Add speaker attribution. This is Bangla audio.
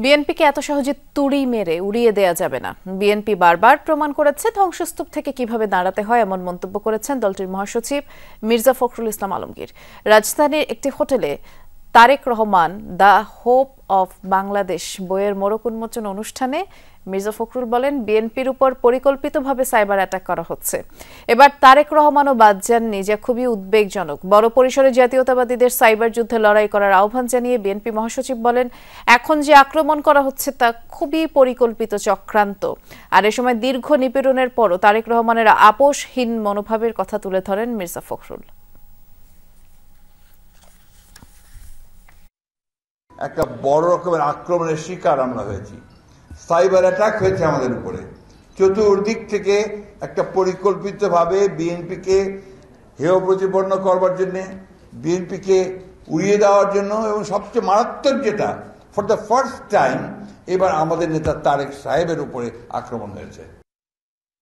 Speaker 1: বিএনপিকে এত সহজে তুড়ি মেরে উড়িয়ে দেয়া যাবে না। বিএনপি বারবার প্রমাণ করেছে ধ্বংসস্তূপ থেকে কিভাবে দাঁড়াতে হয়, এমন মন্তব্য করেছেন দলটির মহাসচিব মির্জা ফখরুল ইসলাম আলমগীর। রাজধানীর একটি হোটেলে Tarique Rahman the hope of Bangladesh বইয়ের মোড়ক উন্মোচন অনুষ্ঠানে মির্জা ফখরুল বলেন, বিএনপির উপর পরিকল্পিতভাবে সাইবার অ্যাটাক করা হচ্ছে। এবার তারেক রহমানও বাদ যাননি, যা খুবই উদ্বেগজনক। বড় পরিসরে জাতীয়তাবাদীদের সাইবার যুদ্ধে লড়াই করার আহ্বান জানিয়ে বিএনপি মহাসচিব বলেন, এখন যে আক্রমণ করা হচ্ছে তা খুবই পরিকল্পিত চক্রান্ত। আর এ সময় দীর্ঘ নিপীড়নের পরও তারেক রহমানের আপোষহীন মনোভাবের কথা তুলে ধরেন মির্জা ফখরুল।
Speaker 2: একটা বড় রকমের আক্রমণের শিকার আমরা হয়েছি, সাইবার অ্যাটাক হয়েছে আমাদের উপরে। চতুর্দিক থেকে একটা পরিকল্পিতভাবে বিএনপিকে হেয় প্রতিপন্ন করবার জন্য, বিএনপিকে উড়িয়ে দেওয়ার জন্য, এবং সবচেয়ে মারাত্মক যেটা, ফর দ্য ফার্স্ট টাইম এবার আমাদের নেতা তারেক সাহেবের উপরে আক্রমণ হয়েছে।